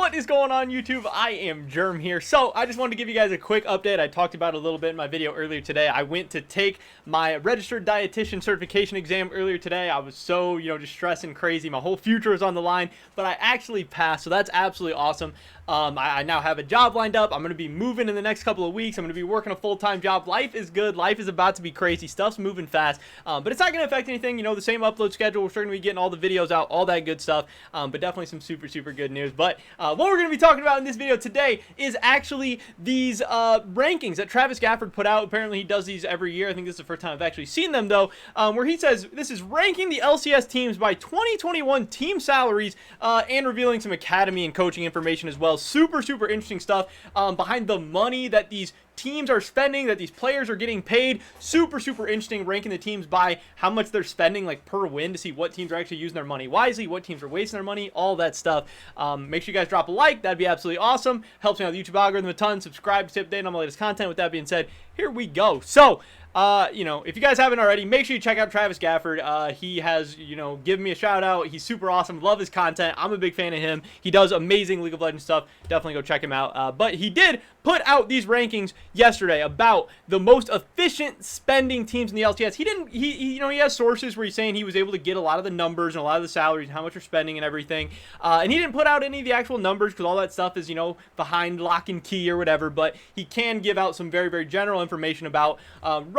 What is going on, YouTube? I am Germ here. So I just wanted to give you guys a quick update. I talked about it a little bit in my video earlier today. I went to take my registered dietitian certification exam earlier today. I was so, just stressing crazy. My whole future was on the line, but I actually passed. So that's absolutely awesome. I now have a job lined up. I'm going to be moving in the next couple of weeks. I'm going to be working a full-time job. Life is good. Life is about to be crazy. Stuff's moving fast, but it's not going to affect anything. The same upload schedule. We're still going to be getting all the videos out, all that good stuff, but definitely some super good news. But what we're going to be talking about in this video today is actually these rankings that Travis Gafford put out. Apparently, he does these every year. I think this is the first time I've actually seen them, though, where he says this is ranking the LCS teams by 2021 team salaries and revealing some academy and coaching information as well. Super interesting stuff behind the money that these teams are spending, that these players are getting paid. Super interesting, ranking the teams by how much they're spending, like per win, to see what teams are actually using their money wisely, what teams are wasting their money, all that stuff. Make sure you guys drop a like. That'd be absolutely awesome. Helps me out with the YouTube algorithm a ton. Subscribe to stay updated on my latest content. With that being said, here we go. So if you guys haven't already, make sure you check out Travis Gafford. He has, given me a shout out. He's super awesome. Love his content. I'm a big fan of him. He does amazing League of Legends stuff. Definitely go check him out. But he did put out these rankings yesterday about the most efficient spending teams in the LCS. He has sources where he's saying he was able to get a lot of the numbers and a lot of the salaries and how much they're spending and everything. And he didn't put out any of the actual numbers because all that stuff is, behind lock and key or whatever. But he can give out some very general information about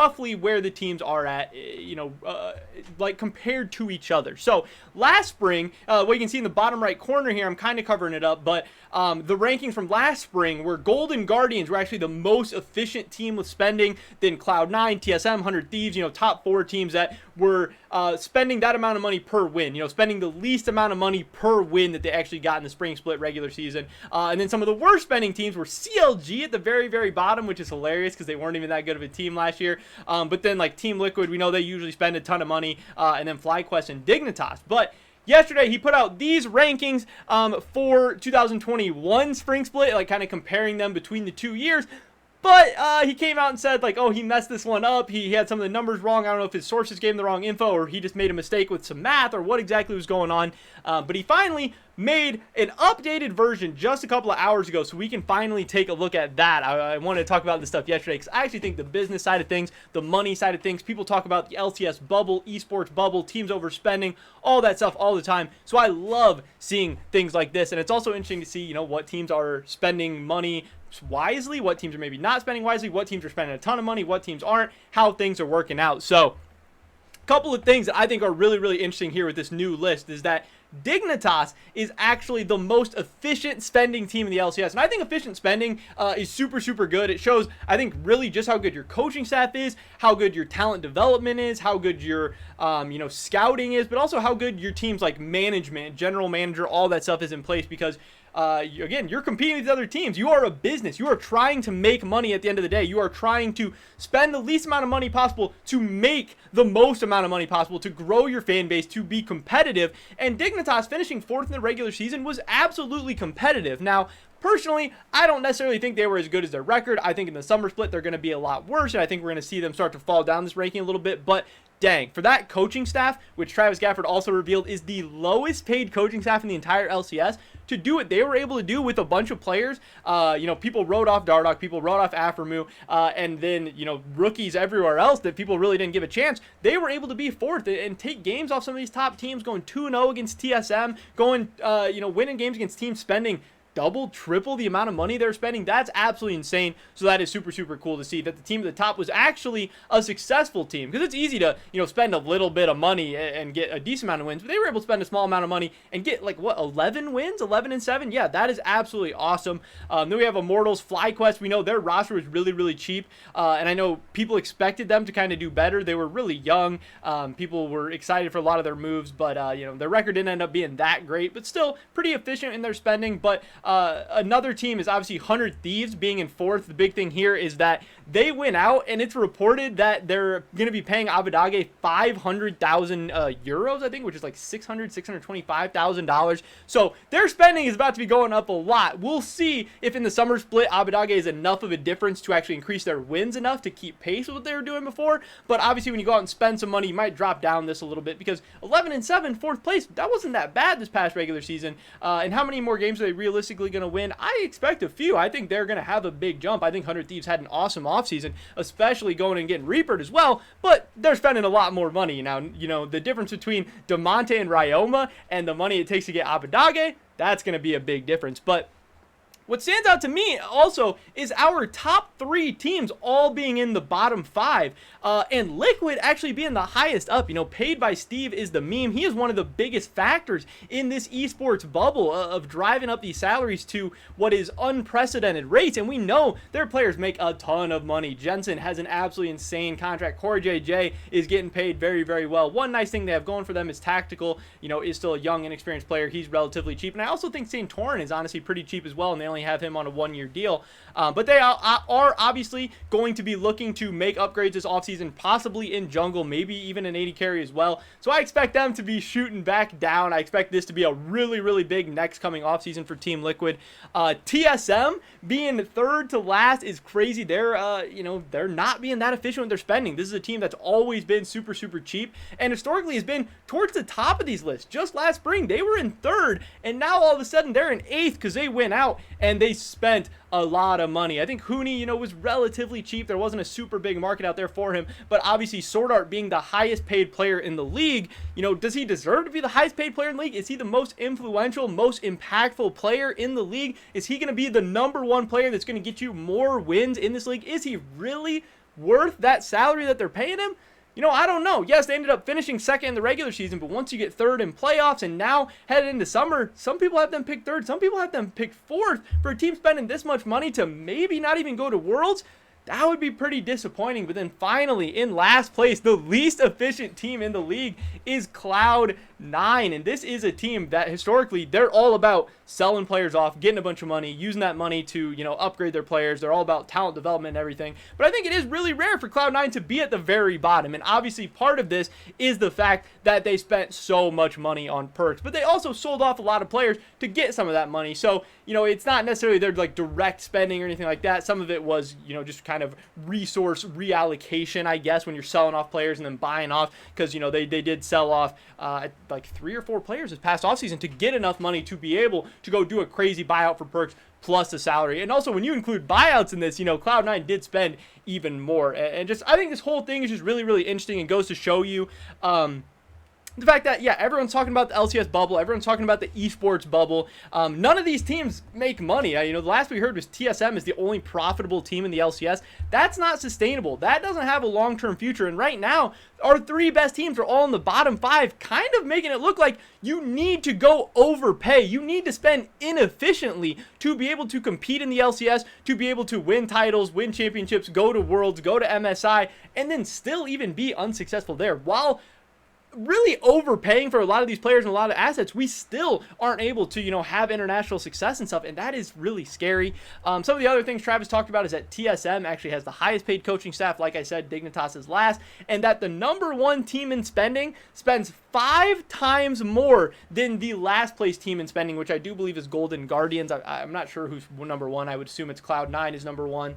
roughly where the teams are at, like compared to each other. So last spring, what you can see in the bottom right corner here, I'm kind of covering it up, but the rankings from last spring were Golden Guardians were actually the most efficient team with spending, then Cloud9, TSM, 100 Thieves, top 4 teams that were spending that amount of money per win, spending the least amount of money per win that they actually got in the spring split regular season. And then some of the worst spending teams were CLG at the very bottom, which is hilarious because they weren't even that good of a team last year. But then like Team Liquid, we know they usually spend a ton of money, and then FlyQuest and Dignitas. But yesterday, he put out these rankings for 2021 spring split, like kind of comparing them between the 2 years. But he came out and said, like, oh, he messed this one up. He had some of the numbers wrong. I don't know if his sources gave him the wrong info or he just made a mistake with some math or what exactly was going on. But he finally made an updated version just a couple of hours ago, so we can finally take a look at that. I wanted to talk about this stuff yesterday because I actually think the business side of things, the money side of things, people talk about the LCS bubble, esports bubble, teams overspending, all that stuff all the time. So I love seeing things like this, and it's also interesting to see, what teams are spending money wisely, what teams are maybe not spending wisely, what teams are spending a ton of money, what teams aren't, how things are working out. So a couple of things that I think are really interesting here with this new list is that Dignitas is actually the most efficient spending team in the LCS. And I think efficient spending is super good. It shows, I think, really just how good your coaching staff is, how good your talent development is, how good your, scouting is, but also how good your team's like management, general manager, all that stuff is in place because again, you're competing with other teams. You are a business. You are trying to make money at the end of the day. You are trying to spend the least amount of money possible to make the most amount of money possible, to grow your fan base, to be competitive. And Dignitas finishing 4th in the regular season was absolutely competitive. Now, personally, I don't necessarily think they were as good as their record. I think in the summer split, they're going to be a lot worse, and I think we're going to see them start to fall down this ranking a little bit. But dang, for that coaching staff, which Travis Gafford also revealed is the lowest paid coaching staff in the entire LCS, to do what they were able to do with a bunch of players, people wrote off Dardoch, people wrote off Aframu, and then, rookies everywhere else that people really didn't give a chance. They were able to be 4th and take games off some of these top teams, going 2-0 against TSM, going, winning games against teams spending double, triple the amount of money they're spending. That's absolutely insane. So that is super cool to see that the team at the top was actually a successful team, because it's easy to, spend a little bit of money and get a decent amount of wins, but they were able to spend a small amount of money and get like what, 11 wins, 11-7. Yeah, that is absolutely awesome. Then we have Immortals, FlyQuest. We know their roster was really cheap, and I know people expected them to kind of do better. They were really young. People were excited for a lot of their moves, but their record didn't end up being that great, but still pretty efficient in their spending. But another team is obviously 100 Thieves being in 4th. The big thing here is that they went out and it's reported that they're going to be paying Abadage 500,000 euros, I think, which is like $625,000. So their spending is about to be going up a lot. We'll see if in the summer split Abadage is enough of a difference to actually increase their wins enough to keep pace with what they were doing before. But obviously when you go out and spend some money, you might drop down this a little bit, because 11-7, 4th place, that wasn't that bad this past regular season. And how many more games are they realistically realistically going to win? I expect a few. I think they're going to have a big jump. I think 100 Thieves had an awesome offseason, especially going and getting Reapered as well, but they're spending a lot more money. Now, you know, the difference between DeMonte and Ryoma and the money it takes to get Abadage, that's going to be a big difference. But what stands out to me also is our top 3 teams all being in the bottom 5, and Liquid actually being the highest up. You know, Paid by Steve is the meme. He is one of the biggest factors in this esports bubble of driving up these salaries to what is unprecedented rates, and we know their players make a ton of money. Jensen has an absolutely insane contract. Corey JJ is getting paid very, very well. One nice thing they have going for them is Tactical, you know, is still a young, inexperienced player. He's relatively cheap, and I also think St. Torren is honestly pretty cheap as well, and they only have him on a 1-year deal. But they are obviously going to be looking to make upgrades this offseason, possibly in jungle, maybe even an 80 carry as well. So I expect them to be shooting back down. I expect this to be a really, really big next coming offseason for Team Liquid. TSM being 3rd to last is crazy. They're, you know, they're not being that efficient with their spending. This is a team that's always been super, super cheap and historically has been towards the top of these lists. Just last spring, they were in 3rd, and now all of a sudden they're in 8th because they went out and they spent a lot of money. I think Huni, you know, was relatively cheap. There wasn't a super big market out there for him, but obviously Sword Art being the highest paid player in the league, you know, does he deserve to be the highest paid player in the league? Is he the most influential, most impactful player in the league? Is he going to be the #1 player that's going to get you more wins in this league? Is he really worth that salary that they're paying him? You know, I don't know. Yes, they ended up finishing 2nd in the regular season, but once you get 3rd in playoffs and now headed into summer, some people have them pick 3rd, some people have them pick 4th. For a team spending this much money to maybe not even go to Worlds, that would be pretty disappointing. But then finally, in last place, the least efficient team in the league is CLOUD9. And this is a team that historically, they're all about selling players off, getting a bunch of money, using that money to, you know, upgrade their players. They're all about talent development and everything. But I think it is really rare for CLOUD9 to be at the very bottom. And obviously part of this is the fact that they spent so much money on perks. But they also sold off a lot of players to get some of that money. So, you know, it's not necessarily their like direct spending or anything like that. Some of it was, you know, just kind of resource reallocation, I guess, when you're selling off players and then buying off, because, you know, they did sell off like 3 or 4 players this past offseason to get enough money to be able to go do a crazy buyout for perks plus the salary. And also when you include buyouts in this, you know, CLOUD9 did spend even more. And just, I think this whole thing is just really, really interesting and goes to show you the fact that, yeah, everyone's talking about the LCS bubble. Everyone's talking about the esports bubble. None of these teams make money. You know, the last we heard was TSM is the only profitable team in the LCS. That's not sustainable. That doesn't have a long-term future. And right now, our 3 best teams are all in the bottom 5, kind of making it look like you need to go overpay. You need to spend inefficiently to be able to compete in the LCS, to be able to win titles, win championships, go to Worlds, go to MSI, and then still even be unsuccessful there. While really overpaying for a lot of these players and a lot of assets, we still aren't able to, you know, have international success and stuff, and that is really scary. Some of the other things Travis talked about is that TSM actually has the highest paid coaching staff. Like I said, Dignitas is last, and that the #1 team in spending spends 5 times more than the last place team in spending, which I do believe is Golden Guardians. I'm not sure who's #1. I would assume it's CLOUD9 is #1.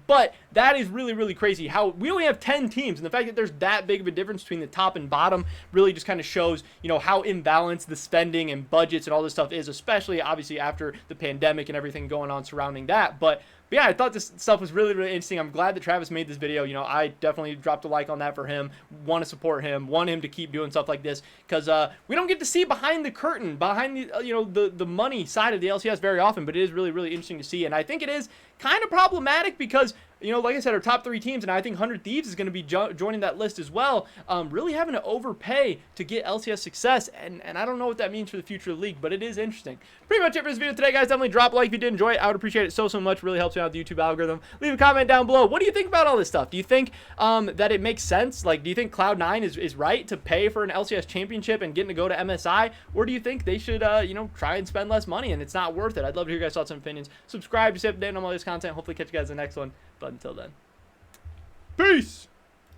But that is really, really crazy how we only have 10 teams, and the fact that there's that big of a difference between the top and bottom really just kind of shows, you know, how imbalanced the spending and budgets and all this stuff is, especially obviously after the pandemic and everything going on surrounding that. But yeah, I thought this stuff was really, really interesting. I'm glad that Travis made this video. You know, I definitely dropped a like on that for him. Want to support him. Want him to keep doing stuff like this because we don't get to see behind the curtain, behind the, you know, the money side of the LCS very often. But it is really, really interesting to see. And I think it is kind of problematic because, you know, like I said, our top 3 teams, and I think 100 Thieves is going to be joining that list as well, really having to overpay to get LCS success, and I don't know what that means for the future of the league, but it is interesting. Pretty much it for this video today, guys. Definitely drop a like if you did enjoy it. I would appreciate it so much. Really helps me out with the YouTube algorithm. Leave a comment down below. What do you think about all this stuff? Do you think that it makes sense? Like, do you think CLOUD9 is right to pay for an LCS championship and getting to go to MSI, or do you think they should, you know, try and spend less money and it's not worth it? I'd love to hear your guys' thoughts and opinions. Subscribe to stay up to date on all this content. Hopefully catch you guys in the next one. But until then, peace!